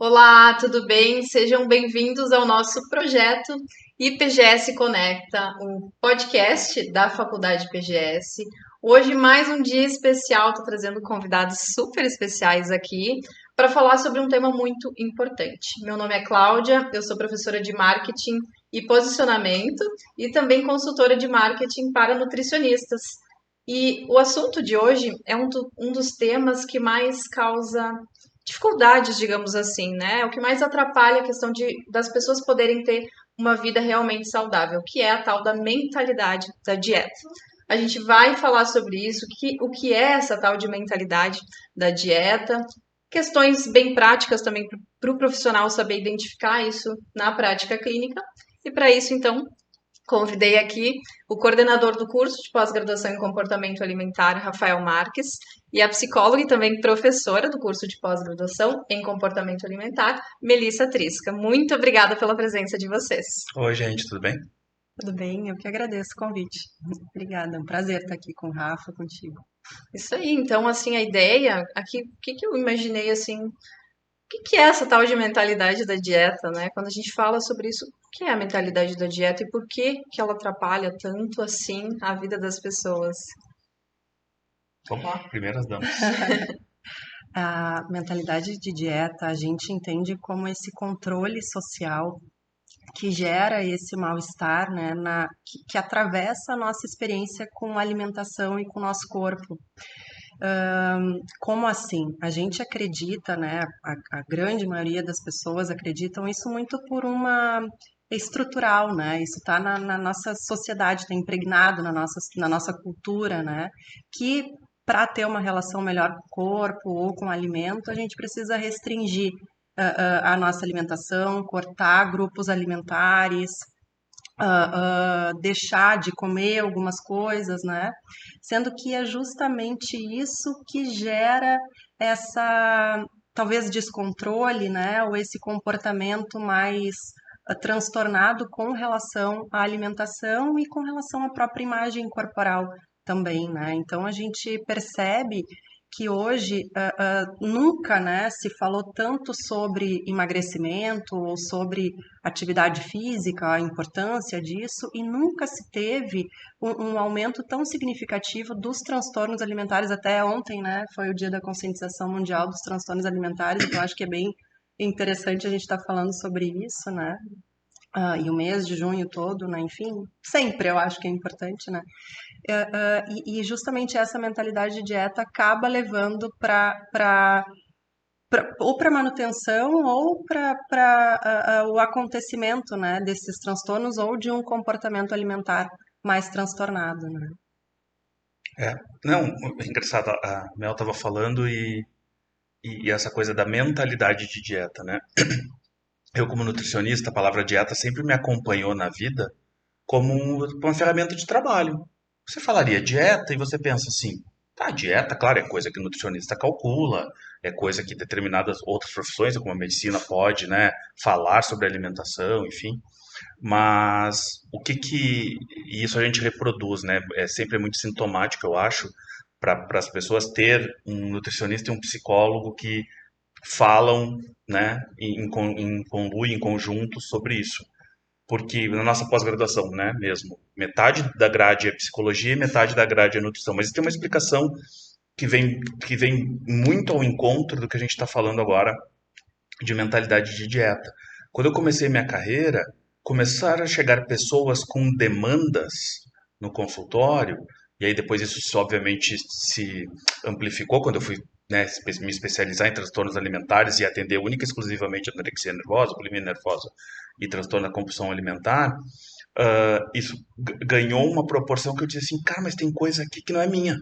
Olá, tudo bem? Sejam bem-vindos ao nosso projeto IPGS Conecta, um podcast da Faculdade IPGS. Hoje, mais um dia especial, estou trazendo convidados super especiais aqui para falar sobre um tema muito importante. Meu nome é Cláudia, eu sou professora de marketing e posicionamento e também consultora de marketing para nutricionistas. E o assunto de hoje é um dos temas que mais causa dificuldades, digamos assim, né? O que mais atrapalha a questão das pessoas poderem ter uma vida realmente saudável, que é a tal da mentalidade da dieta. A gente vai falar sobre isso, o que é essa tal de mentalidade da dieta, questões bem práticas também para o profissional saber identificar isso na prática clínica. E para isso, então, convidei aqui o coordenador do curso de pós-graduação em comportamento alimentar, Rafael Marques, e a psicóloga e também professora do curso de pós-graduação em comportamento alimentar, Melissa Trisca. Muito obrigada pela presença de vocês. Oi, gente, tudo bem? Tudo bem, eu que agradeço o convite. Obrigada, é um prazer estar aqui com o Rafa, contigo. Isso aí, então, assim, a ideia aqui, o que eu imaginei, assim, que é essa tal de mentalidade da dieta, né? Quando a gente fala sobre isso, o que é a mentalidade da dieta e por que ela atrapalha tanto assim a vida das pessoas? Vamos lá, primeiras damas. A mentalidade de dieta a gente entende como esse controle social que gera esse mal-estar, né, que atravessa a nossa experiência com a alimentação e com o nosso corpo. Como assim? A gente acredita, né, a grande maioria das pessoas acreditam isso muito por uma é estrutural, né? Isso está na nossa sociedade, está impregnado na nossa cultura, né? Que para ter uma relação melhor com o corpo ou com o alimento, a gente precisa restringir a nossa alimentação, cortar grupos alimentares, deixar de comer algumas coisas, né? Sendo que é justamente isso que gera essa, talvez, descontrole, né? Ou esse comportamento mais transtornado com relação à alimentação e com relação à própria imagem corporal também, né? Então a gente percebe que hoje nunca, né, se falou tanto sobre emagrecimento ou sobre atividade física, a importância disso, e nunca se teve um aumento tão significativo dos transtornos alimentares. Até ontem, né, foi o dia da conscientização mundial dos transtornos alimentares, então acho que é bem interessante a gente estar falando sobre isso, né? E o mês de junho todo, né? Enfim, sempre eu acho que é importante, né? E justamente essa mentalidade de dieta acaba levando ou para manutenção ou para o acontecimento, né, desses transtornos ou de um comportamento alimentar mais transtornado, né? É, não, é engraçado, a Mel tava falando e essa coisa da mentalidade de dieta, né? Eu, como nutricionista, a palavra dieta sempre me acompanhou na vida como uma ferramenta de trabalho. Você falaria dieta e você pensa assim, tá, dieta, claro, é coisa que o nutricionista calcula, é coisa que determinadas outras profissões, como a medicina, pode, né, falar sobre alimentação, enfim. Mas o que que e isso a gente reproduz, né? É sempre muito sintomático, eu acho, para as pessoas ter um nutricionista e um psicólogo que falam, né, em conluio, em conjunto sobre isso. Porque na nossa pós-graduação, né, mesmo, metade da grade é psicologia e metade da grade é nutrição. Mas tem uma explicação que vem muito ao encontro do que a gente está falando agora de mentalidade de dieta. Quando eu comecei minha carreira, começaram a chegar pessoas com demandas no consultório, e aí depois isso obviamente se amplificou quando eu fui, né, me especializar em transtornos alimentares e atender única e exclusivamente anorexia nervosa, bulimia nervosa e transtorno da compulsão alimentar. Isso ganhou uma proporção que eu disse assim, cara, mas tem coisa aqui que não é minha.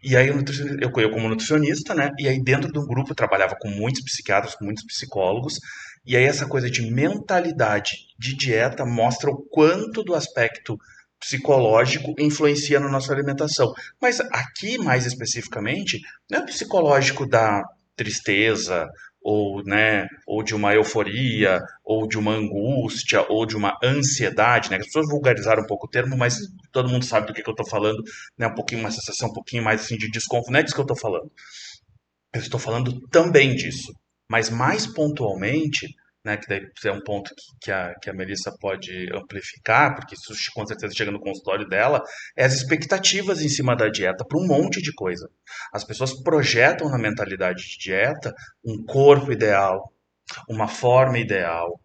E aí eu como nutricionista, né? E aí dentro do grupo eu trabalhava com muitos psiquiatras, com muitos psicólogos. E aí essa coisa de mentalidade de dieta mostra o quanto do aspecto psicológico influencia na nossa alimentação. Mas aqui, mais especificamente, não é o psicológico da tristeza, ou, né, ou de uma euforia, ou de uma angústia, ou de uma ansiedade, né? As pessoas vulgarizaram um pouco o termo, mas todo mundo sabe do que eu estou falando, né? Um pouquinho, uma sensação um pouquinho mais assim de desconforto, não é disso que eu estou falando. Eu estou falando também disso. Mas mais pontualmente, né, que daí é um ponto que a Melissa pode amplificar, porque isso com certeza chega no consultório dela, é as expectativas em cima da dieta para um monte de coisa. As pessoas projetam na mentalidade de dieta um corpo ideal, uma forma ideal,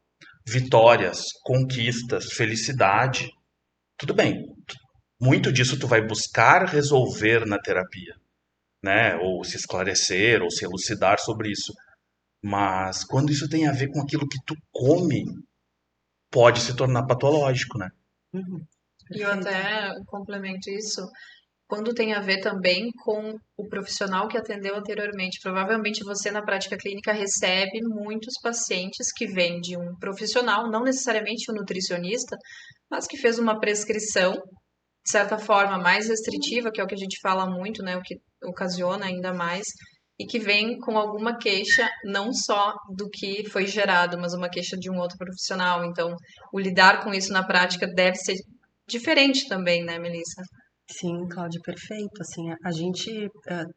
vitórias, conquistas, felicidade. Tudo bem, muito disso tu vai buscar resolver na terapia, né? Ou se esclarecer, ou se elucidar sobre isso. Mas quando isso tem a ver com aquilo que tu come, pode se tornar patológico, né? Uhum. E eu Perfeito. até complemento isso quando tem a ver também com o profissional que atendeu anteriormente. Provavelmente você, na prática clínica, recebe muitos pacientes que vêm de um profissional, não necessariamente um nutricionista, mas que fez uma prescrição, de certa forma, mais restritiva, que é o que a gente fala muito, né? O que ocasiona ainda mais, e que vem com alguma queixa, não só do que foi gerado, mas uma queixa de um outro profissional. Então, o lidar com isso na prática deve ser diferente também, né, Melissa? Sim, Cláudia, perfeito. Assim, a gente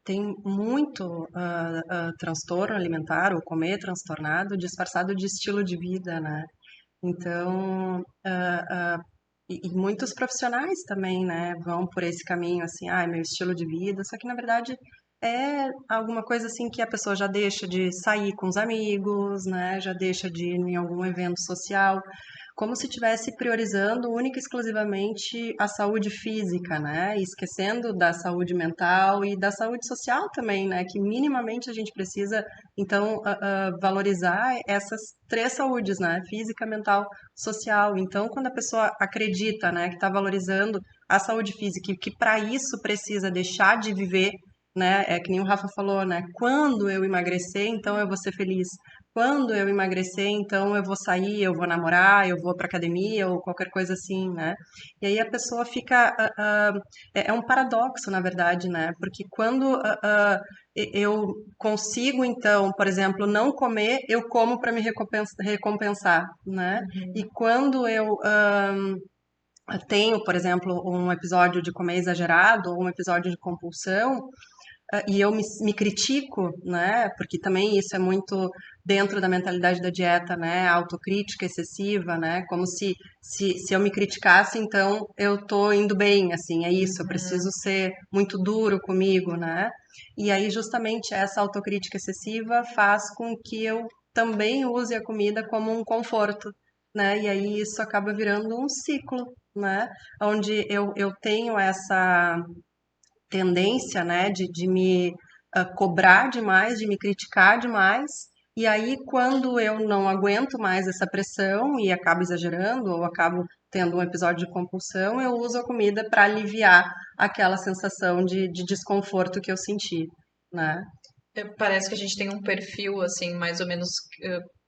tem muito transtorno alimentar ou comer transtornado disfarçado de estilo de vida, né? Então, e muitos profissionais também, né, vão por esse caminho, assim, ah, é meu estilo de vida, só que na verdade é alguma coisa assim que a pessoa já deixa de sair com os amigos, né, já deixa de ir em algum evento social, como se estivesse priorizando única e exclusivamente a saúde física, né, e esquecendo da saúde mental e da saúde social também, né, que minimamente a gente precisa, então, valorizar essas três saúdes, né, física, mental, social. Então, quando a pessoa acredita, né, que está valorizando a saúde física e que para isso precisa deixar de viver, né, é que nem o Rafa falou, né, quando eu emagrecer, então eu vou ser feliz. Quando eu emagrecer, então eu vou sair, eu vou namorar, eu vou para academia ou qualquer coisa assim, né? E aí a pessoa fica, é um paradoxo, na verdade, né? Porque quando eu consigo, então, por exemplo, não comer, eu como para me recompensar, né? E quando eu tenho, por exemplo, um episódio de comer exagerado ou um episódio de compulsão, e eu me critico, né? Porque também isso é muito dentro da mentalidade da dieta, né? Autocrítica excessiva, né? Como se eu me criticasse, então eu tô indo bem, assim, é isso, eu preciso ser muito duro comigo, né? E aí justamente essa autocrítica excessiva faz com que eu também use a comida como um conforto, né? E aí isso acaba virando um ciclo, né? Onde eu tenho essa tendência, né, de me cobrar demais, de me criticar demais. E aí, quando eu não aguento mais essa pressão e acabo exagerando ou acabo tendo um episódio de compulsão, eu uso a comida para aliviar aquela sensação de desconforto que eu senti, né? Parece que a gente tem um perfil, assim, mais ou menos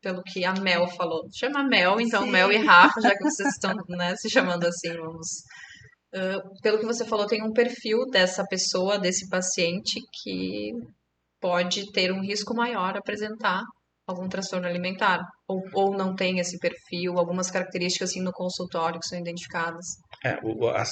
pelo que a Mel falou. Chama Mel, então Mel e Sim. Rafa, já que vocês estão, né, se chamando assim, vamos. Pelo que você falou, tem um perfil dessa pessoa, desse paciente, que pode ter um risco maior a apresentar algum transtorno alimentar. Ou não tem esse perfil, algumas características assim no consultório que são identificadas.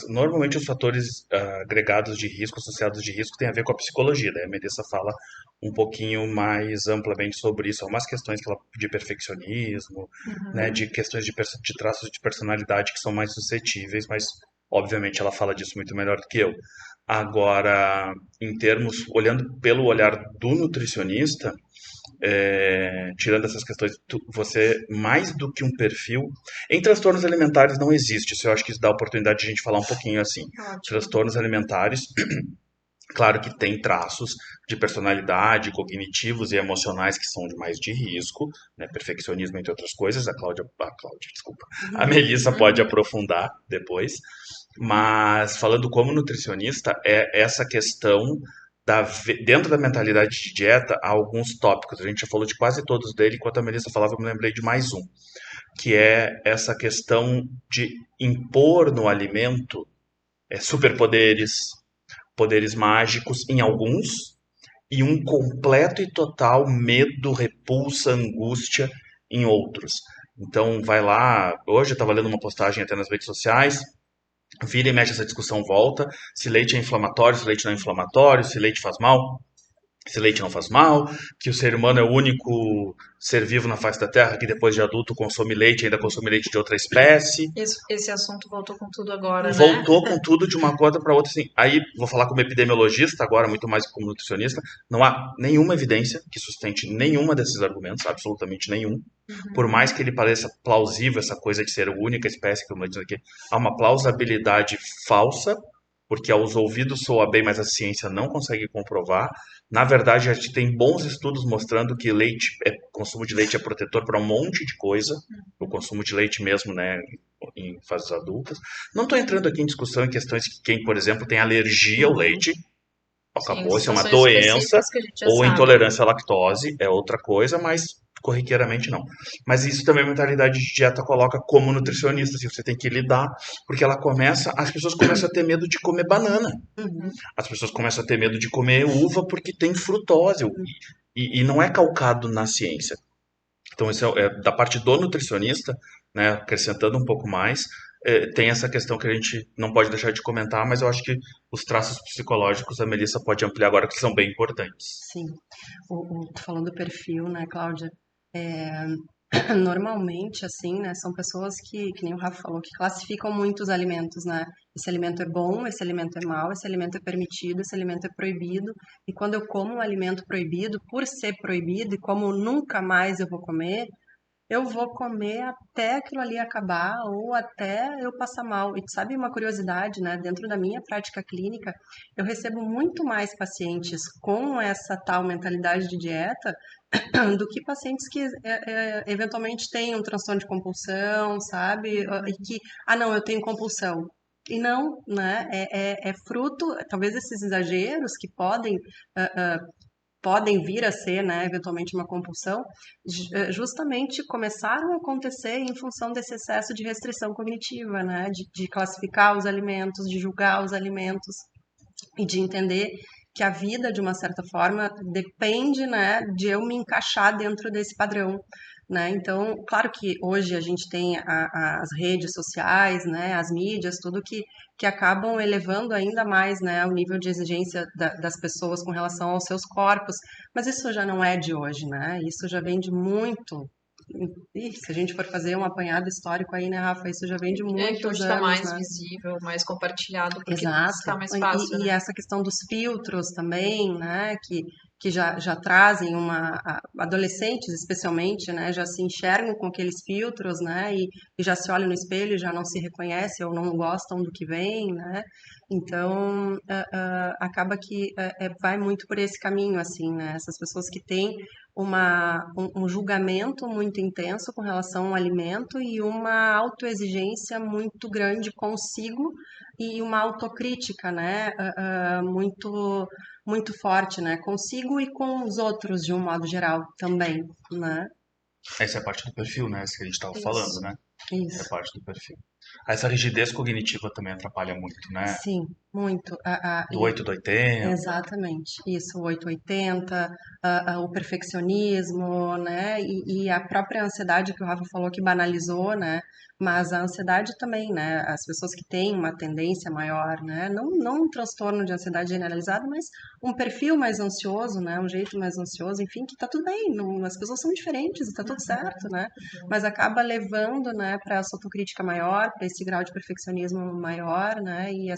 Normalmente os fatores agregados de risco, associados de risco, têm a ver com a psicologia. Daí a Melissa fala um pouquinho mais amplamente sobre isso. Algumas questões de perfeccionismo, né, de questões de traços de personalidade que são mais suscetíveis, mas obviamente ela fala disso muito melhor do que eu. Agora, em termos, olhando pelo olhar do nutricionista, tirando essas questões, você, mais do que um perfil, em transtornos alimentares não existe, isso eu acho que isso dá a oportunidade de a gente falar um pouquinho assim. Ótimo. Transtornos alimentares, claro que tem traços de personalidade, cognitivos e emocionais que são de mais de risco, né? Perfeccionismo, entre outras coisas. Desculpa. A Melissa pode aprofundar depois. Mas falando como nutricionista, é essa questão dentro da mentalidade de dieta, há alguns tópicos. A gente já falou de quase todos dele, enquanto a Melissa falava, eu me lembrei de mais um, que é essa questão de impor no alimento superpoderes, poderes mágicos em alguns, e um completo e total medo, repulsa, angústia em outros. Então, vai lá. Hoje eu estava lendo uma postagem até nas redes sociais. Vira e mexe essa discussão volta. Se leite é inflamatório, se leite não é inflamatório, se leite faz mal. esse leite não faz mal, que o ser humano é o único ser vivo na face da Terra que depois de adulto consome leite e ainda consome leite de outra espécie. Esse assunto voltou com tudo agora, né? Voltou com tudo de uma coisa para outra, assim. Aí, vou falar como epidemiologista agora, muito mais que como nutricionista, não há nenhuma evidência que sustente nenhuma desses argumentos, absolutamente nenhum. Por mais que ele pareça plausível, essa coisa de ser a única espécie, como eu disse aqui, há uma plausibilidade falsa, porque aos ouvidos soa bem, mas a ciência não consegue comprovar. Na verdade, a gente tem bons estudos mostrando que consumo de leite é protetor para um monte de coisa, o consumo de leite mesmo, né, em fases adultas. Não estou entrando aqui em discussão em questões que quem, por exemplo, tem alergia ao leite, Sim, acabou, isso é uma situações doença, específicas que a gente já ou sabe. intolerância à lactose, é outra coisa, mas corriqueiramente não. Mas isso também a mentalidade de dieta coloca como nutricionista, assim, você tem que lidar, porque as pessoas começam a ter medo de comer banana, as pessoas começam a ter medo de comer uva porque tem frutose, e não é calcado na ciência. Então, isso é da parte do nutricionista, né, acrescentando um pouco mais, tem essa questão que a gente não pode deixar de comentar, mas eu acho que os traços psicológicos a Melissa pode ampliar agora, que são bem importantes. Sim. Tu falando do perfil, né, Cláudia? É, normalmente, assim, né, são pessoas que nem o Rafa falou, que classificam muito os alimentos, né? Esse alimento é bom, esse alimento é mau, esse alimento é permitido, esse alimento é proibido. E quando eu como um alimento proibido, por ser proibido e como nunca mais eu vou comer até aquilo ali acabar ou até eu passar mal. E sabe uma curiosidade, né? Dentro da minha prática clínica, eu recebo muito mais pacientes com essa tal mentalidade de dieta do que pacientes que eventualmente têm um transtorno de compulsão, sabe? E que, não, eu tenho compulsão. E não, né? É fruto, talvez esses exageros que podem vir a ser, né, eventualmente uma compulsão, justamente começaram a acontecer em função desse excesso de restrição cognitiva, né, de classificar os alimentos, de julgar os alimentos e de entender que a vida, de uma certa forma, depende, né, de eu me encaixar dentro desse padrão. Né? Então, claro que hoje a gente tem as redes sociais, né, as mídias, tudo que acabam elevando ainda mais, né, o nível de exigência das pessoas com relação aos seus corpos, mas isso já não é de hoje, né? Isso já vem de muito. E se a gente for fazer um apanhado histórico aí, né, Rafa, isso já vem de É que muitos hoje está anos, mais né? visível, mais compartilhado, porque Exato. está mais fácil, E né? essa questão dos filtros também, né, que já trazem adolescentes especialmente, né, já se enxergam com aqueles filtros, né, e já se olham no espelho e já não se reconhecem ou não gostam do que vem, né, então acaba que vai muito por esse caminho, assim, né, essas pessoas que têm um julgamento muito intenso com relação ao alimento e uma autoexigência muito grande consigo e uma autocrítica, né, muito forte, né, consigo e com os outros de um modo geral também, né? Essa é a parte do perfil, né? Essa que a gente estava falando, Isso. né? É Isso. parte do perfil. Essa rigidez cognitiva também atrapalha muito, né? Sim, muito. Do 8 do 80. Exatamente, isso, o 880, o perfeccionismo, né, e a própria ansiedade que o Rafa falou que banalizou, né, mas a ansiedade também, né, as pessoas que têm uma tendência maior, né, não um transtorno de ansiedade generalizado, mas um perfil mais ansioso, né, um jeito mais ansioso, enfim, que tá tudo bem, as pessoas são diferentes e tá tudo certo, né, mas acaba levando, né, para essa autocrítica maior, para esse grau de perfeccionismo maior, né, e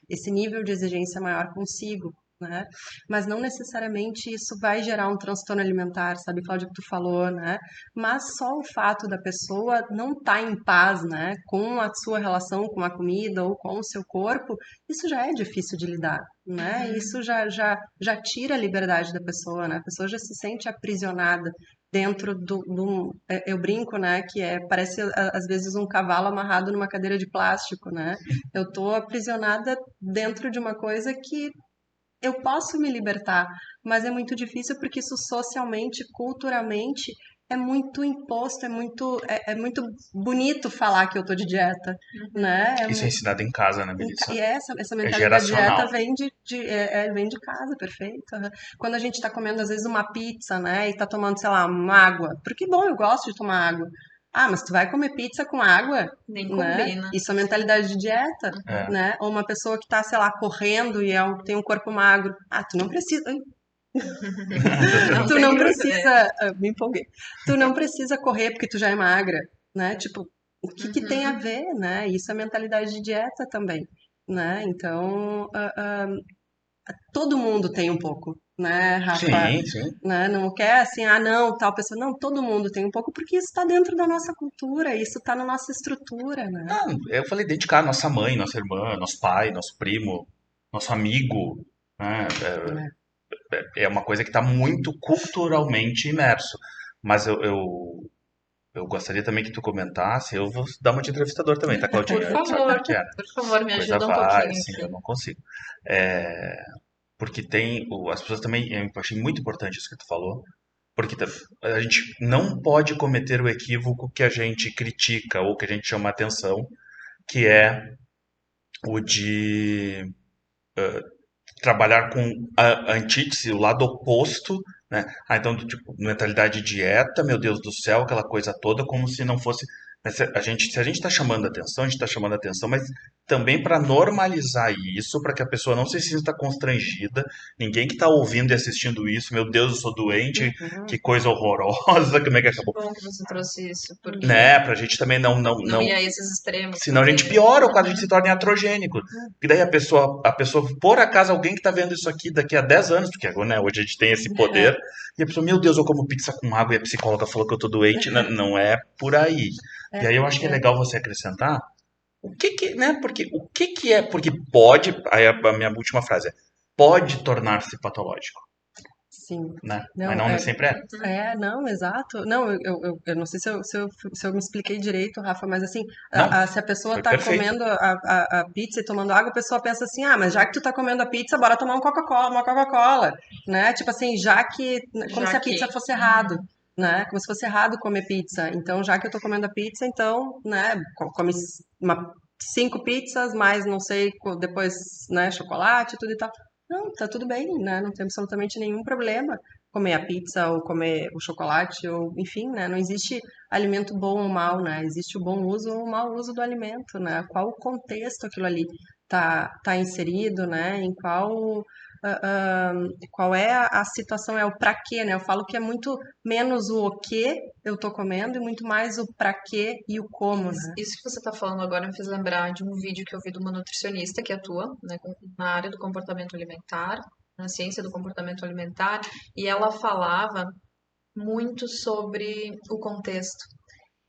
esse nível de exigência maior consigo, né? Mas não necessariamente isso vai gerar um transtorno alimentar, sabe, Cláudia, que tu falou, né? Mas só o fato da pessoa não estar em paz, né, com a sua relação com a comida ou com o seu corpo, isso já é difícil de lidar, né? Isso já tira a liberdade da pessoa, né? A pessoa já se sente aprisionada dentro eu brinco, né, que parece às vezes um cavalo amarrado numa cadeira de plástico, né? Eu tô aprisionada dentro de uma coisa que eu posso me libertar, mas é muito difícil porque isso socialmente, culturalmente, é muito imposto, é muito bonito falar que eu tô de dieta, né? Isso é ensinado em casa, né, Melissa? E essa É mentalidade de dieta geracional. vem de casa, perfeito. Aham. Quando a gente tá comendo, às vezes, uma pizza, né? E tá tomando, sei lá, uma água. Porque, bom, eu gosto de tomar água. Ah, mas tu vai comer pizza com água, Nem né? combina. Isso é mentalidade de dieta, É. né? Ou uma pessoa que tá, sei lá, correndo e tem um corpo magro. Ah, tu não precisa. Não Tu tem não dúvida. precisa, me empolguei. Tu não precisa correr porque tu já é magra, né? Tipo, o que que tem a Uhum. ver, né? Isso é mentalidade de dieta também, né? Então, todo mundo tem um pouco, né, Rafa? Sim, sim. Né? Não quer assim, ah, não, tal pessoa. Não, todo mundo tem um pouco porque isso está dentro da nossa cultura, isso está na nossa estrutura, né? Não, eu falei dedicar nossa mãe, nossa irmã, nosso pai, nosso primo, nosso amigo, né? Né? É uma coisa que está muito culturalmente imerso. Mas eu gostaria também que tu comentasse, eu vou dar uma de entrevistador também, tá, Por Claudinha? Sabe como favor, é que é, né? por favor, me Coisa ajuda um vai, pouquinho assim, aqui. eu não consigo. É, porque tem, as pessoas também, eu achei muito importante isso que tu falou, porque a gente não pode cometer o equívoco que a gente critica ou que a gente chama atenção, que é o de trabalhar com a antítese, o lado oposto, né? Ah, então, tipo, mentalidade de dieta, meu Deus do céu, aquela coisa toda, como se não fosse. Mas se a gente está chamando atenção, a gente está chamando atenção, mas também para normalizar isso, para que a pessoa não se sinta constrangida. Ninguém que está ouvindo e assistindo isso, meu Deus, eu sou doente, Uhum. que coisa horrorosa, como é que Que acabou? bom que você trouxe isso, porque Né? Para a gente também não ia a esses extremos, senão a gente porque piora ou quase a gente se torna iatrogênico. E daí a pessoa, por acaso, alguém que tá vendo isso aqui daqui a 10 anos, porque agora, né, hoje a gente tem esse poder, e a pessoa, meu Deus, eu como pizza com água e a psicóloga falou que eu tô doente. Não é por aí. É, E aí eu acho que é é, legal você acrescentar né, porque o que que é, porque pode, aí a minha última frase é, pode tornar-se patológico, sim. né? Mas Não, não sempre é. não, exato. Não, eu não sei se eu me expliquei direito, Rafa, mas assim, Não, se a pessoa foi tá perfeito. comendo a pizza e tomando água, a pessoa pensa assim, ah, mas já que tu tá comendo a pizza, bora tomar uma Coca-Cola, né? Tipo assim, já que, como já se a que. pizza fosse errado, né? Como se fosse errado comer pizza. Então, já que eu tô comendo a pizza, então, né, come uma, 5 pizzas, mais não sei, depois, né, chocolate, tudo e tal. Não, tá tudo bem, né? Não tem absolutamente nenhum problema comer a pizza ou comer o chocolate ou enfim, né? Não existe alimento bom ou mal, né? Existe o bom uso ou o mau uso do alimento, né? Qual o contexto aquilo ali tá inserido, né? Em qual é a situação, é o pra quê, né? Eu falo que é muito menos o que eu tô comendo e muito mais o pra quê e o como, né? Isso que você está falando agora me fez lembrar de um vídeo que eu vi de uma nutricionista que atua, né, na área do comportamento alimentar, na ciência do comportamento alimentar, e ela falava muito sobre o contexto.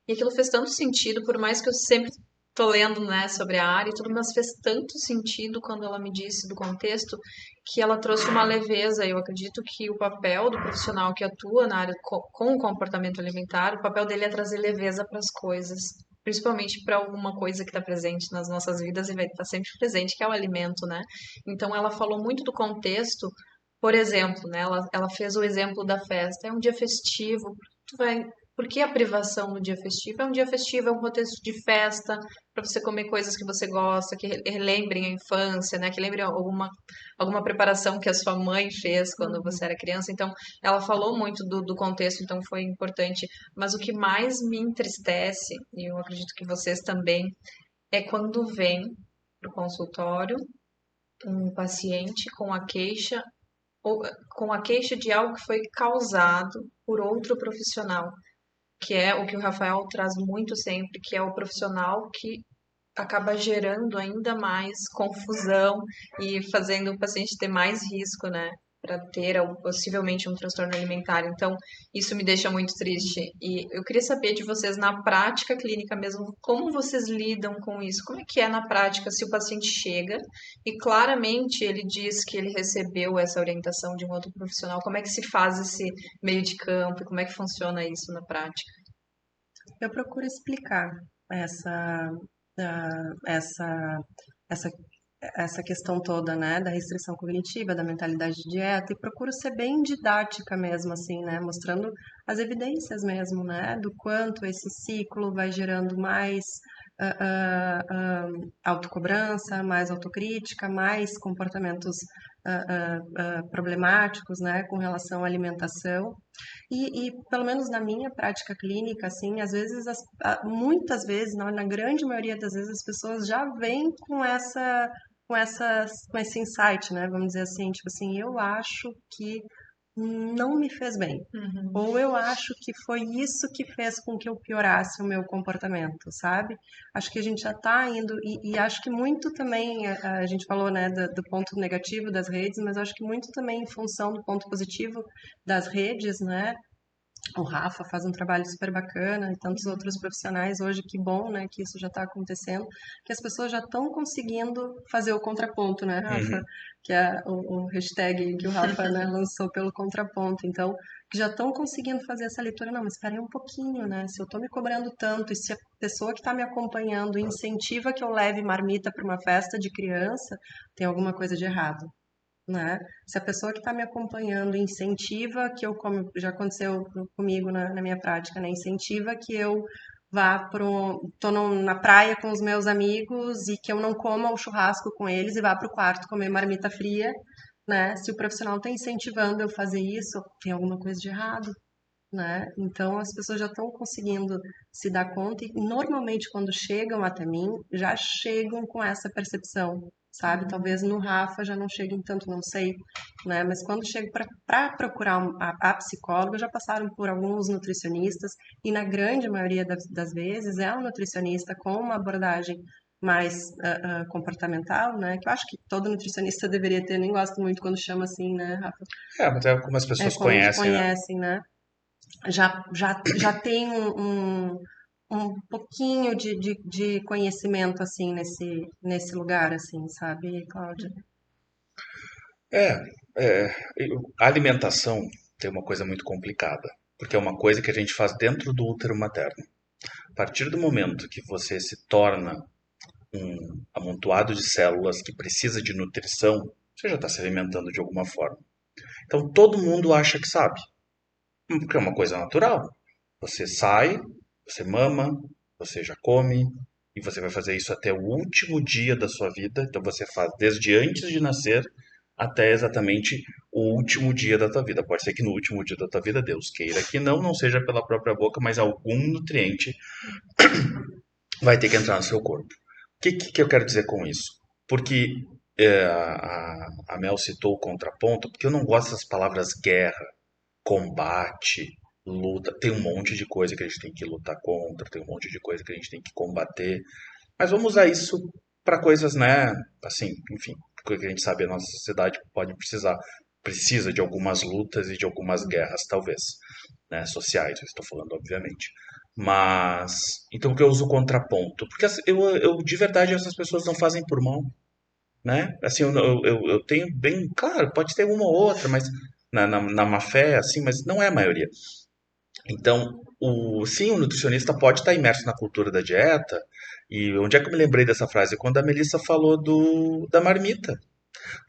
E aquilo fez tanto sentido, por mais que eu sempre tô lendo, né, sobre a área e tudo, mas fez tanto sentido quando ela me disse do contexto que ela trouxe uma leveza. Eu acredito que o papel do profissional que atua na área com o comportamento alimentar, o papel dele é trazer leveza para as coisas, principalmente para alguma coisa que está presente nas nossas vidas e vai estar sempre presente, que é o alimento, né? Então ela falou muito do contexto. Por exemplo, né, ela fez o exemplo da festa. É um dia festivo, tu vai por que a privação no dia festivo? É um dia festivo, é um contexto de festa, para você comer coisas que você gosta, que relembrem a infância, né? Que lembrem alguma preparação que a sua mãe fez quando você era criança. Então, ela falou muito do contexto, então foi importante. Mas o que mais me entristece, e eu acredito que vocês também, é quando vem para o consultório um paciente com a queixa de algo que foi causado por outro profissional, que é o que o Rafael traz muito sempre, que é o profissional que acaba gerando ainda mais confusão e fazendo o paciente ter mais risco, né? Para ter possivelmente um transtorno alimentar. Então, isso me deixa muito triste. E eu queria saber de vocês, na prática clínica mesmo, como vocês lidam com isso? Como é que é na prática se o paciente chega e claramente ele diz que ele recebeu essa orientação de um outro profissional? Como é que se faz esse meio de campo e como é que funciona isso na prática? Eu procuro explicar essa, essa, essa, essa questão toda, né, da restrição cognitiva, da mentalidade de dieta, e procuro ser bem didática mesmo, assim, né, mostrando as evidências mesmo, né, do quanto esse ciclo vai gerando mais ah, ah, ah, autocobrança, mais autocrítica, mais comportamentos problemáticos, né, com relação à alimentação. Pelo menos na minha prática clínica, assim, às vezes, muitas vezes, na grande maioria das vezes, as pessoas já vêm com esse insight, né? Vamos dizer assim, tipo assim, eu acho que não me fez bem. Uhum. Ou eu acho que foi isso que fez com que eu piorasse o meu comportamento, sabe? Acho que a gente já está indo, e acho que muito também, a gente falou, né, do ponto negativo das redes, mas acho que muito também em função do ponto positivo das redes, né? O Rafa faz um trabalho super bacana e tantos outros profissionais hoje, que bom, né, que isso já está acontecendo, que as pessoas já estão conseguindo fazer o contraponto, né, Rafa? Uhum. Que é o hashtag que o Rafa, né, lançou pelo contraponto. Então, que já estão conseguindo fazer essa leitura. Não, mas espera aí um pouquinho, né? Se eu estou me cobrando tanto e se a pessoa que está me acompanhando incentiva que eu leve marmita para uma festa de criança, tem alguma coisa de errado, né? Se a pessoa que está me acompanhando incentiva que eu como, já aconteceu comigo na minha prática, né? Incentiva que eu vá na praia com os meus amigos e que eu não coma o churrasco com eles e vá para o quarto comer marmita fria, né? Se o profissional está incentivando eu fazer isso, tem alguma coisa de errado, né? Então as pessoas já estão conseguindo se dar conta e normalmente quando chegam até mim já chegam com essa percepção, sabe? Talvez no Rafa já não cheguem tanto, não sei, né? Mas quando chegam para procurar a psicóloga já passaram por alguns nutricionistas e na grande maioria das vezes é um nutricionista com uma abordagem mais comportamental, né? Que eu acho que todo nutricionista deveria ter, nem gosto muito quando chama assim, né, Rafa? Mas é como as É pessoas como te conhecem, né? conhecem, né? Já tem um pouquinho de conhecimento, assim, nesse lugar, assim, sabe, Cláudia? É, a alimentação tem uma coisa muito complicada, porque é uma coisa que a gente faz dentro do útero materno. A partir do momento que você se torna um amontoado de células que precisa de nutrição, você já está se alimentando de alguma forma. Então todo mundo acha que sabe, porque é uma coisa natural. Você sai, você mama, você já come, e você vai fazer isso até o último dia da sua vida. Então você faz desde antes de nascer até exatamente o último dia da tua vida. Pode ser que no último dia da tua vida, Deus queira que não seja pela própria boca, mas algum nutriente vai ter que entrar no seu corpo. O que eu quero dizer com isso? Porque a Mel citou o contraponto, porque eu não gosto das palavras guerra, combate, luta. Tem um monte de coisa que a gente tem que lutar contra, tem um monte de coisa que a gente tem que combater. Mas vamos usar isso para coisas, né? Assim, enfim, coisa que a gente sabe a nossa sociedade pode precisar. Precisa de algumas lutas e de algumas guerras, talvez, né? Sociais, eu estou falando, obviamente. Mas, então que eu uso o contraponto? Porque eu de verdade essas pessoas não fazem por mal, né? Assim, eu tenho bem, claro, pode ter uma ou outra, mas na má fé, assim, mas não é a maioria. Então, sim, o nutricionista pode estar imerso na cultura da dieta. E onde é que eu me lembrei dessa frase? Quando a Melissa falou da marmita.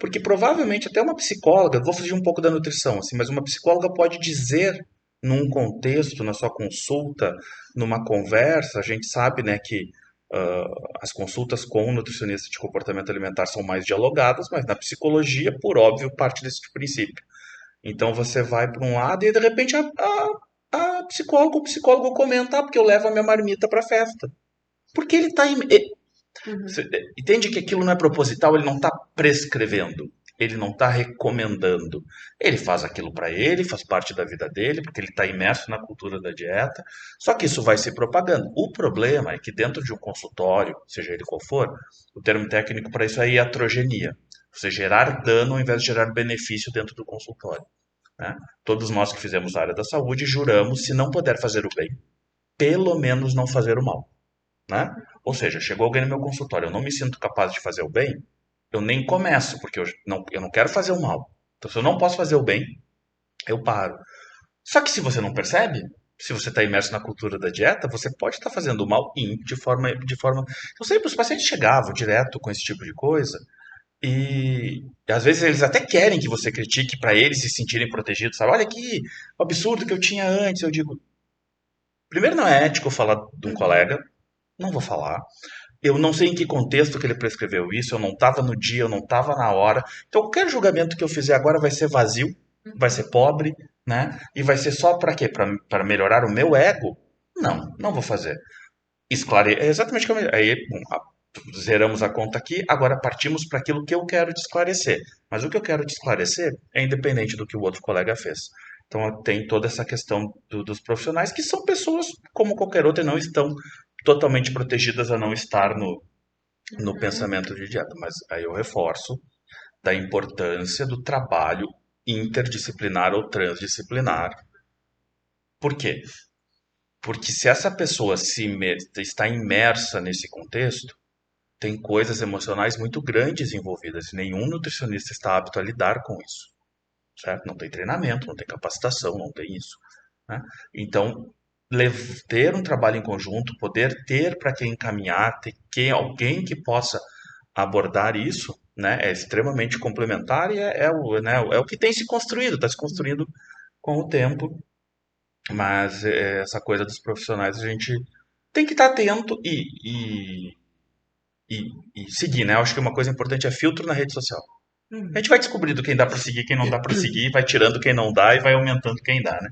Porque provavelmente até uma psicóloga, vou fugir um pouco da nutrição, assim, mas uma psicóloga pode dizer num contexto, na sua consulta, numa conversa, a gente sabe, né, que as consultas com o nutricionista de comportamento alimentar são mais dialogadas, mas na psicologia, por óbvio, parte desse princípio. Então você vai para um lado e de repente a psicóloga, o psicólogo comenta, porque eu levo a minha marmita para a festa. Porque ele está Uhum. você entende que aquilo não é proposital, ele não está prescrevendo, ele não está recomendando. Ele faz aquilo para ele, faz parte da vida dele, porque ele está imerso na cultura da dieta. Só que isso vai se propagando. O problema é que dentro de um consultório, seja ele qual for, o termo técnico para isso é iatrogenia. Você gerar dano ao invés de gerar benefício dentro do consultório. Né? Todos nós que fizemos a área da saúde juramos, se não puder fazer o bem, pelo menos não fazer o mal. Né? Ou seja, chegou alguém no meu consultório, eu não me sinto capaz de fazer o bem, eu nem começo, porque eu não quero fazer o mal. Então, se eu não posso fazer o bem, eu paro. Só que se você não percebe, se você está imerso na cultura da dieta, você pode estar fazendo o mal de forma. Eu sei que os pacientes chegavam direto com esse tipo de coisa, e às vezes eles até querem que você critique para eles se sentirem protegidos, sabe? Olha aqui, o absurdo que eu tinha antes. Eu digo, primeiro não é ético falar de um colega, não vou falar. Eu não sei em que contexto que ele prescreveu isso, eu não estava no dia, eu não estava na hora. Então, qualquer julgamento que eu fizer agora vai ser vazio, vai ser pobre, né? E vai ser só para quê? Para melhorar o meu ego? Não, não vou fazer. É exatamente como. Aí, bom, zeramos a conta aqui, agora partimos para aquilo que eu quero te esclarecer. Mas o que eu quero te esclarecer é independente do que o outro colega fez. Então tem toda essa questão dos profissionais que são pessoas como qualquer outra e não estão totalmente protegidas a não estar no pensamento de dieta. Mas aí eu reforço da importância do trabalho interdisciplinar ou transdisciplinar. Por quê? Porque se essa pessoa está imersa nesse contexto, tem coisas emocionais muito grandes envolvidas e nenhum nutricionista está apto a lidar com isso, certo? Não tem treinamento, não tem capacitação, não tem isso, né? Então, ter um trabalho em conjunto, poder ter para quem encaminhar, ter alguém que possa abordar isso, né, é extremamente complementar e é o que tem se construído, está se construindo com o tempo, mas essa coisa dos profissionais a gente tem que estar atento e seguir, né? Eu acho que uma coisa importante é filtro na rede social. A gente vai descobrindo quem dá para seguir, quem não dá para seguir, vai tirando quem não dá e vai aumentando quem dá, né?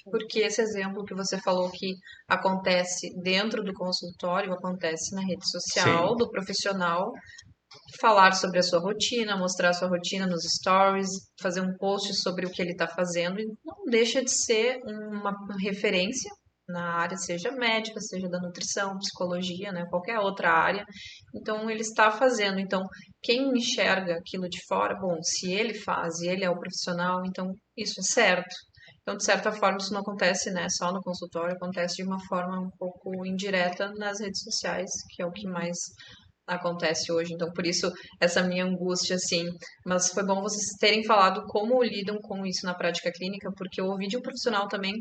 Porque esse exemplo que você falou que acontece dentro do consultório, acontece na rede social Sim. do profissional, falar sobre a sua rotina, mostrar a sua rotina nos stories, fazer um post sobre o que ele está fazendo, e não deixa de ser uma referência na área, seja médica, seja da nutrição, psicologia, né, qualquer outra área. Então ele está fazendo. Então quem enxerga aquilo de fora, bom, se ele faz e ele é o profissional, então isso é certo. Então, de certa forma, isso não acontece, né, só no consultório, acontece de uma forma um pouco indireta nas redes sociais, que é o que mais acontece hoje. Então, por isso, essa minha angústia, assim. Mas foi bom vocês terem falado como lidam com isso na prática clínica, porque eu ouvi de um profissional também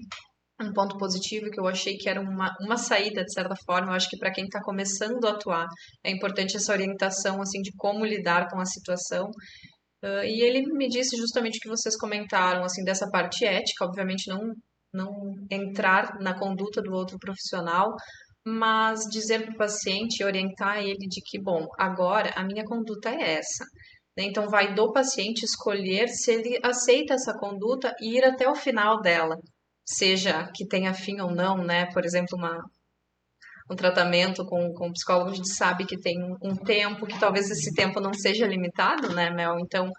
um ponto positivo que eu achei que era uma saída, de certa forma. Eu acho que para quem está começando a atuar, é importante essa orientação, assim, de como lidar com a situação. E ele me disse justamente o que vocês comentaram, assim, dessa parte ética, obviamente não entrar na conduta do outro profissional, mas dizer para o paciente, orientar ele de que, bom, agora a minha conduta é essa. Né? Então, vai do paciente escolher se ele aceita essa conduta e ir até o final dela, seja que tenha fim ou não, né? Por exemplo, um tratamento com psicólogo, a gente sabe que tem um tempo, que talvez esse tempo não seja limitado, né, Mel? Então,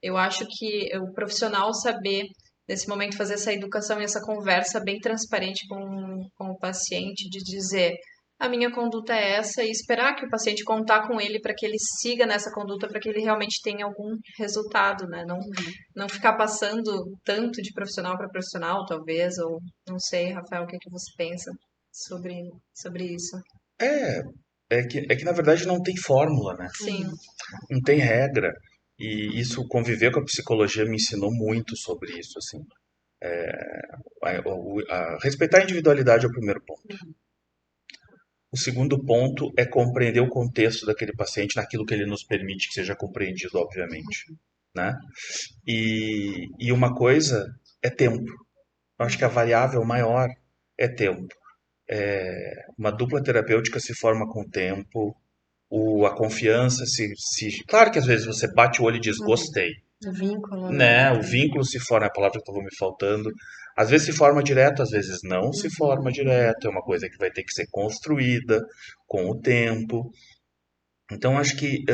eu acho que o profissional saber, nesse momento, fazer essa educação e essa conversa bem transparente com o paciente, de dizer a minha conduta é essa e esperar que o paciente contar com ele para que ele siga nessa conduta, para que ele realmente tenha algum resultado, né? Não ficar passando tanto de profissional para profissional, talvez, ou não sei, Rafael, o que é que você pensa sobre isso? É, é que na verdade não tem fórmula, né? Sim, Não tem regra. E isso, conviver com a psicologia me ensinou muito sobre isso, assim. Respeitar a individualidade é o primeiro ponto. O segundo ponto é compreender o contexto daquele paciente naquilo que ele nos permite que seja compreendido, obviamente, né? E uma coisa é tempo. Eu acho que a variável maior é tempo. Uma dupla terapêutica se forma com o tempo, a confiança Claro que às vezes você bate o olho e diz gostei, O vínculo, né? né? O vínculo se forma, é a palavra que estava me faltando. Às vezes se forma direto, às vezes não se forma direto. É uma coisa que vai ter que ser construída com o tempo. Então acho que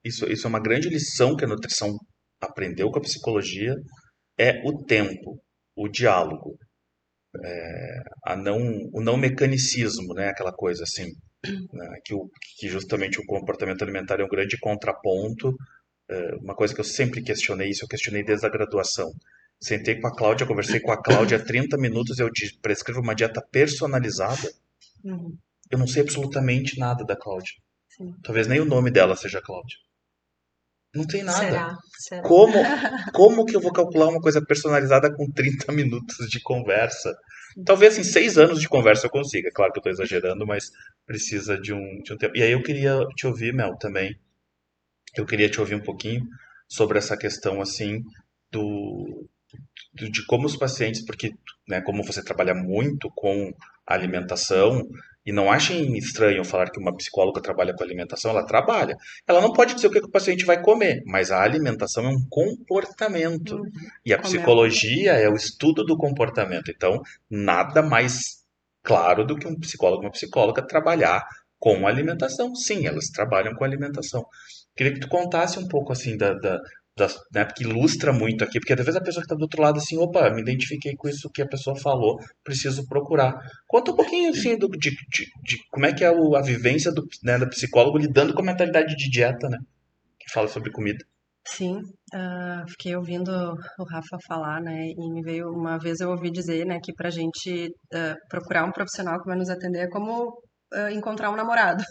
isso é uma grande lição que a nutrição aprendeu com a psicologia, é o tempo, o diálogo, o não mecanicismo, né? Aquela coisa assim, né? Que justamente o comportamento alimentar é um grande contraponto. Uma coisa que eu sempre questionei, isso eu questionei desde a graduação. Sentei com a Cláudia, conversei com a Cláudia 30 minutos, eu prescrevo uma dieta personalizada. Uhum. Eu não sei absolutamente nada da Cláudia. Sim. Talvez nem o nome dela seja Cláudia. Não tem nada. Será? Como que eu vou calcular uma coisa personalizada com 30 minutos de conversa? Talvez em 6 anos de conversa eu consiga. Claro que eu estou exagerando, mas precisa de um tempo. E aí eu queria te ouvir, Mel, também. Eu queria te ouvir um pouquinho sobre essa questão, assim, do, de como os pacientes, porque, né, como você trabalha muito com a alimentação, e não achem estranho falar que uma psicóloga trabalha com alimentação, ela trabalha. Ela não pode dizer o que o paciente vai comer, mas a alimentação é um comportamento. E a psicologia é o estudo do comportamento. Então, nada mais claro do que um psicólogo, uma psicóloga trabalhar com alimentação. Sim, elas trabalham com alimentação. Queria que tu contasse um pouco assim né, porque ilustra muito aqui, porque às vezes a pessoa que está do outro lado assim, opa, me identifiquei com isso que a pessoa falou, preciso procurar. Conta um pouquinho assim de como é que é a vivência do psicólogo lidando com a mentalidade de dieta, né? Que fala sobre comida. Sim, fiquei ouvindo o Rafa falar, né, e me veio, uma vez eu ouvi dizer, né, que pra gente procurar um profissional que vai nos atender é como encontrar um namorado.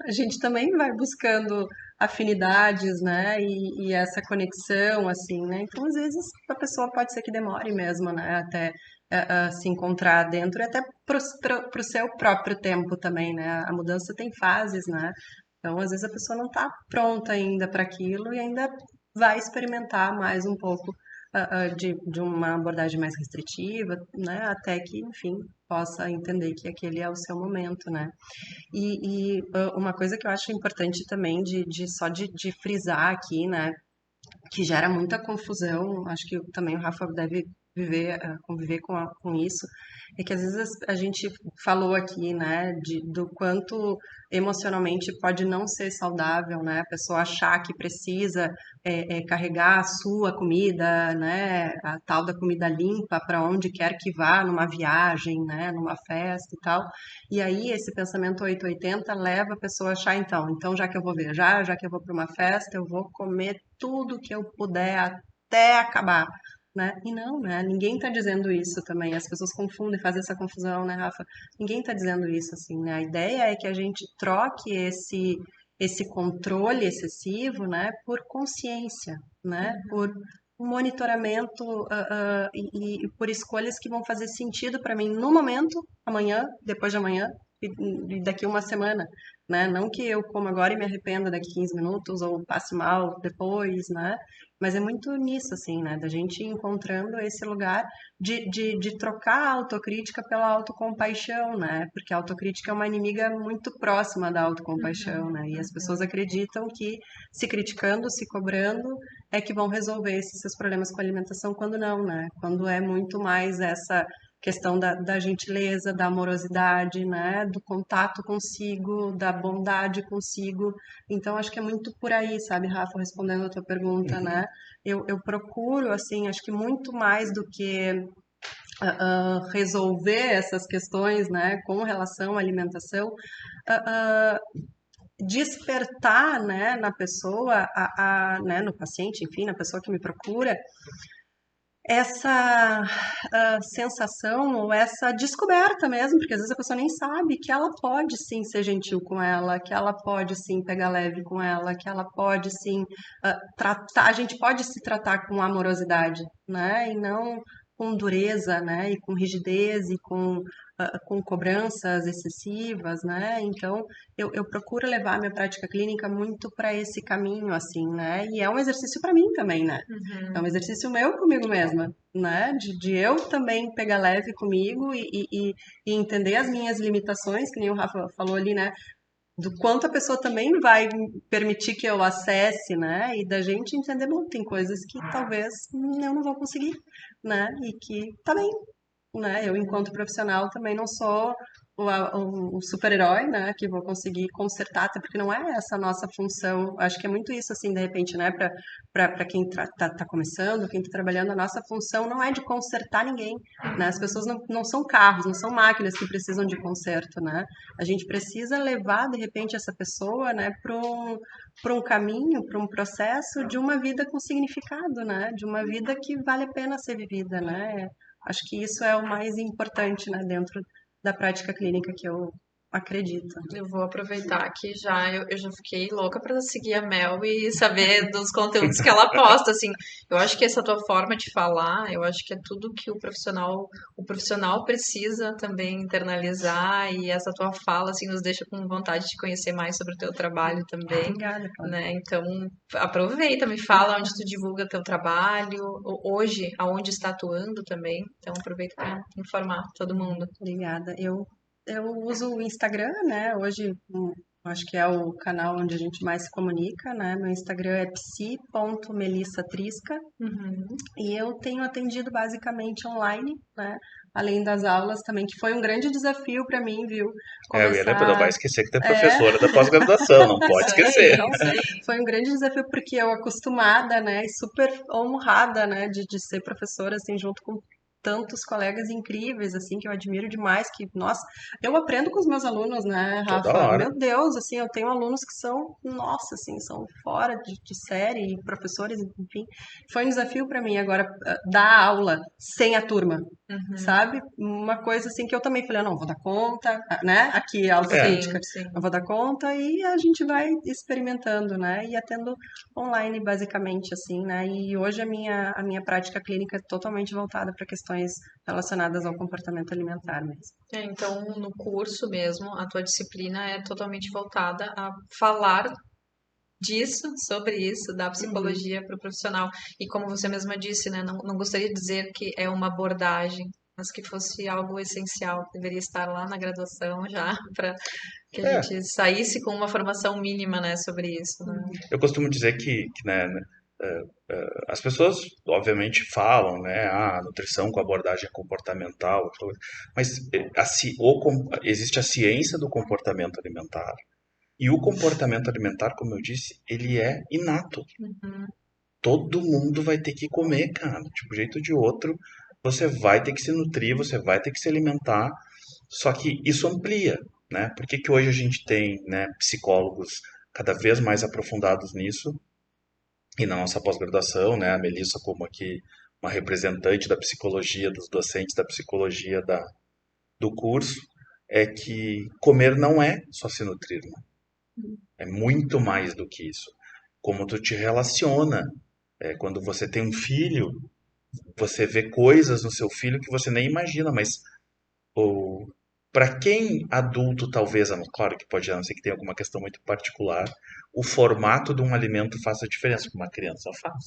A gente também vai buscando afinidades, né, e essa conexão, assim, né, então às vezes a pessoa pode ser que demore mesmo, né, até se encontrar dentro e até pro seu próprio tempo também, né, a mudança tem fases, né, então às vezes a pessoa não está pronta ainda para aquilo e ainda vai experimentar mais um pouco de uma abordagem mais restritiva, né, até que, enfim, possa entender que aquele é o seu momento, né. Uma coisa que eu acho importante também de frisar aqui, né, que gera muita confusão, acho que também o Rafa deve conviver com isso, é que às vezes a gente falou aqui, né, do quanto emocionalmente pode não ser saudável, né, a pessoa achar que precisa carregar a sua comida, né, a tal da comida limpa para onde quer que vá, numa viagem, né, numa festa e tal, e aí esse pensamento 880 leva a pessoa a achar, então já que eu vou viajar, já que eu vou para uma festa, eu vou comer tudo que eu puder até acabar, né? E não, né? Ninguém está dizendo isso também. As pessoas confundem, fazem essa confusão, né, Rafa? Ninguém está dizendo isso, assim, né? A ideia é que a gente troque esse controle excessivo, né, por consciência, né? Por monitoramento e por escolhas que vão fazer sentido para mim no momento, amanhã, depois de amanhã e daqui uma semana, né? Não que eu como agora e me arrependa daqui 15 minutos ou passe mal depois, né? Mas é muito nisso, assim, né? Da gente ir encontrando esse lugar de trocar a autocrítica pela autocompaixão, né? Porque a autocrítica é uma inimiga muito próxima da autocompaixão, né? E as pessoas acreditam que se criticando, se cobrando, é que vão resolver esses seus problemas com a alimentação, quando não, né? Quando é muito mais essa questão da gentileza, da amorosidade, né? Do contato consigo, da bondade consigo. Então, acho que é muito por aí, sabe, Rafa, respondendo a tua pergunta, né? Eu procuro, assim, acho que muito mais do que resolver essas questões, né, com relação à alimentação, despertar, né, na pessoa, né, no paciente, enfim, na pessoa que me procura, essa sensação ou essa descoberta mesmo, porque às vezes a pessoa nem sabe que ela pode sim ser gentil com ela, que ela pode sim pegar leve com ela, que ela pode sim tratar, a gente pode se tratar com amorosidade, né? E não com dureza, né? E com rigidez e com cobranças excessivas, né? Então eu procuro levar a minha prática clínica muito para esse caminho, assim, né? E é um exercício para mim também, né? É um exercício meu comigo mesma, né? De eu também pegar leve comigo e entender as minhas limitações, que nem o Rafa falou ali, né? Do quanto a pessoa também vai permitir que eu acesse, né? E da gente entender, bom, tem coisas que talvez eu não vou conseguir, né? E que tá bem, né? Eu, enquanto profissional, também não sou o super-herói, né? Que vou conseguir consertar, até porque não é essa a nossa função. Acho que é muito isso, assim, de repente, né? Para quem tá começando, quem tá trabalhando, a nossa função não é de consertar ninguém, né? As pessoas não são carros, não são máquinas que precisam de conserto, né? A gente precisa levar, de repente, essa pessoa, né? Para um caminho, para um processo de uma vida com significado, né? De uma vida que vale a pena ser vivida, né? Acho que isso é o mais importante, né, dentro da prática clínica que eu acredito. Eu vou aproveitar que eu já fiquei louca para seguir a Mel e saber dos conteúdos que ela posta, assim. Eu acho que essa tua forma de falar, eu acho que é tudo que o profissional precisa também internalizar e essa tua fala assim nos deixa com vontade de conhecer mais sobre o teu trabalho também, Obrigada, Cláudia. né? Então, aproveita, me fala onde tu divulga teu trabalho, hoje aonde está atuando também. Então, aproveita para informar todo mundo. Obrigada. Eu uso o Instagram, né? Hoje Acho que é o canal onde a gente mais se comunica, né? Meu Instagram é psi.melissatrisca Uhum. e eu tenho atendido basicamente online, né? Além das aulas também, que foi um grande desafio para mim, viu? Eu ia lembrar, não vai Começar. esquecer que tu é É, professora da pós-graduação, não pode Isso esquecer. aí, isso aí. foi um grande desafio porque eu acostumada, né, e super honrada, né, de ser professora, assim, junto com tantos colegas incríveis, assim, que eu admiro demais, que, nossa, eu aprendo com os meus alunos, né, Toda Rafa? hora. Meu Deus, assim, eu tenho alunos que são, nossa, assim, são fora de série, professores, enfim. Foi um desafio para mim agora dar aula sem a turma, Uhum. sabe? Uma coisa assim que eu também falei, eu não vou dar conta, né? Aqui a É, autocrítica, Sim, sim. não vou dar conta e a gente vai experimentando, né? E atendo online basicamente assim, né? E hoje a minha prática clínica é totalmente voltada para questões relacionadas ao comportamento alimentar mesmo. Então, no curso mesmo, a tua disciplina é totalmente voltada a falar disso, sobre isso, da Uhum. psicologia para o profissional. E como você mesma disse, né, não gostaria de dizer que é uma abordagem, mas que fosse algo essencial, que deveria estar lá na graduação já, para que a é. gente saísse com uma formação mínima, né, sobre isso, né? Eu costumo dizer que, né, as pessoas, obviamente, falam, né, nutrição com abordagem comportamental, mas existe a ciência do comportamento alimentar. E o comportamento alimentar, como eu disse, ele é inato. Uhum. Todo mundo vai ter que comer, cara. De um jeito ou de outro, você vai ter que se nutrir, você vai ter que se alimentar. Só que isso amplia, né? Por que que hoje a gente tem, né, psicólogos cada vez mais aprofundados nisso? E na nossa pós-graduação, né, a Melissa como aqui uma representante da psicologia, dos docentes da psicologia do curso, é que comer não é só se nutrir, né? É muito mais do que isso. Como tu te relaciona. Quando você tem um filho, você vê coisas no seu filho que você nem imagina, mas para quem adulto talvez, claro que pode não ser que tenha alguma questão muito particular, o formato de um alimento faça diferença, para uma criança faz.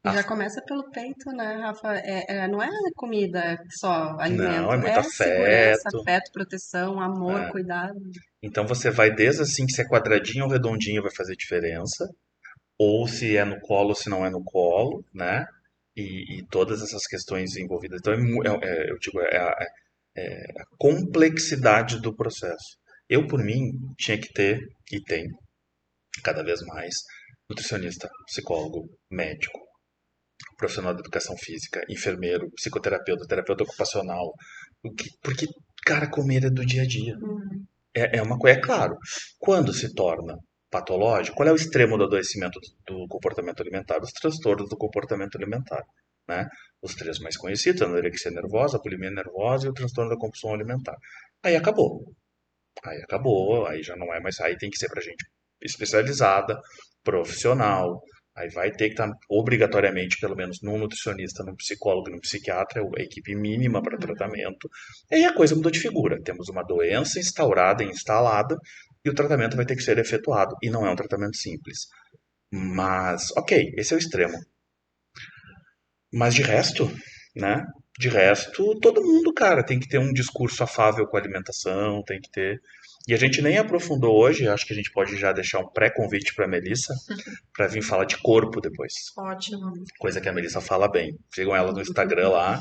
E A- já começa pelo peito, né, Rafa? Não é comida só, não, é alimento, muito é segurança, afeto. afeto, proteção, amor, Né? cuidado. Então você vai desde assim que se é quadradinho ou redondinho vai fazer diferença, ou se é no colo ou se não é no colo, né? E todas essas questões envolvidas. Então, eu digo, a complexidade do processo. Eu, por mim, tinha que ter, e tem, cada vez mais, nutricionista, psicólogo, médico, profissional de educação física, enfermeiro, psicoterapeuta, terapeuta ocupacional. Porque, cara, comer é do dia a dia. Uhum. É uma coisa, é claro, quando se torna patológico, qual é o extremo do adoecimento do comportamento alimentar? Os transtornos do comportamento alimentar, né? Os três mais conhecidos, a anorexia nervosa, a bulimia nervosa e o transtorno da compulsão alimentar. Aí acabou. Aí acabou, aí já não é mais, aí tem que ser pra gente especializada, profissional. Aí vai ter que estar obrigatoriamente, pelo menos, num nutricionista, num psicólogo, num psiquiatra, é a equipe mínima para tratamento. E aí a coisa mudou de figura. Temos uma doença instaurada e instalada, e o tratamento vai ter que ser efetuado. E não é um tratamento simples. Mas, ok, esse é o extremo. Mas de resto, né? De resto, todo mundo, cara, tem que ter um discurso afável com a alimentação, tem que ter. E a gente nem aprofundou hoje, acho que a gente pode já deixar um pré-convite para a Melissa, para vir falar de corpo depois. Ótimo. Coisa que a Melissa fala bem. Sigam ela no Instagram lá,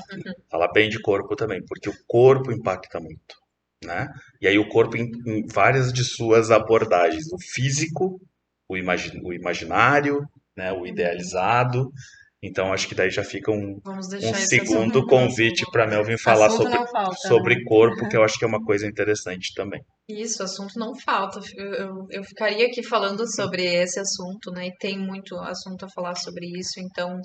fala bem de corpo também, porque o corpo impacta muito, né? E aí o corpo em várias de suas abordagens, o físico, o imaginário, né, o idealizado. Então acho que daí já fica Vamos um deixar esse segundo assunto. convite para Mel vir falar Assunto não falta, né? sobre corpo, que eu acho que é uma coisa interessante também. Isso, assunto não falta. Eu ficaria aqui falando sobre esse assunto, né? E tem muito assunto a falar sobre isso, então,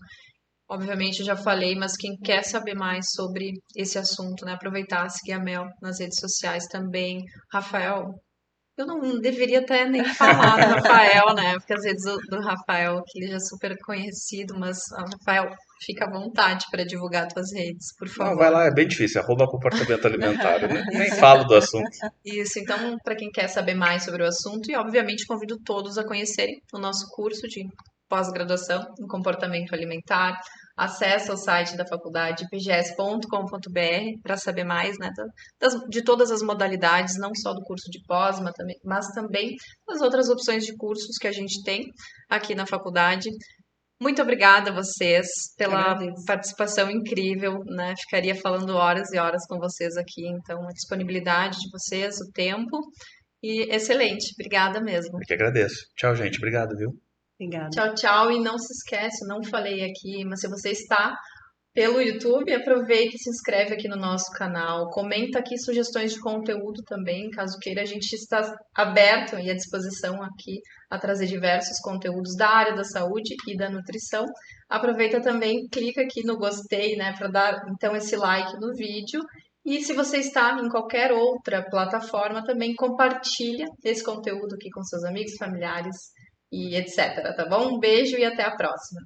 obviamente, eu já falei, mas quem quer saber mais sobre esse assunto, né? Aproveitar, seguir a Mel nas redes sociais também. Rafael, eu não deveria até nem falar do Rafael, né? Porque as redes do Rafael, que ele já é super conhecido, mas, Rafael, fica à vontade para divulgar tuas redes, por Não, vai favor. lá, é bem difícil, arroba comportamento alimentar, né? Nem falo do assunto. Isso, então, para quem quer saber mais sobre o assunto, e obviamente convido todos a conhecerem o nosso curso de pós-graduação em comportamento alimentar. acessa o site da faculdade pgs.com.br para saber mais, né, de todas as modalidades, não só do curso de pós, mas também das outras opções de cursos que a gente tem aqui na faculdade. Muito obrigada a vocês pela participação incrível, né? Ficaria falando horas e horas com vocês aqui, então a disponibilidade de vocês, o tempo, e excelente. Obrigada mesmo. Eu que agradeço. Tchau, gente. Obrigado, viu? Obrigada. Tchau, tchau. E não se esquece, não falei aqui, mas se você está pelo YouTube, aproveita e se inscreve aqui no nosso canal. Comenta aqui sugestões de conteúdo também, caso queira. A gente está aberto e à disposição aqui a trazer diversos conteúdos da área da saúde e da nutrição. Aproveita também, clica aqui no gostei, né, para dar então esse like no vídeo. E se você está em qualquer outra plataforma, também compartilha esse conteúdo aqui com seus amigos, familiares e etc, tá bom? Um beijo e até a próxima.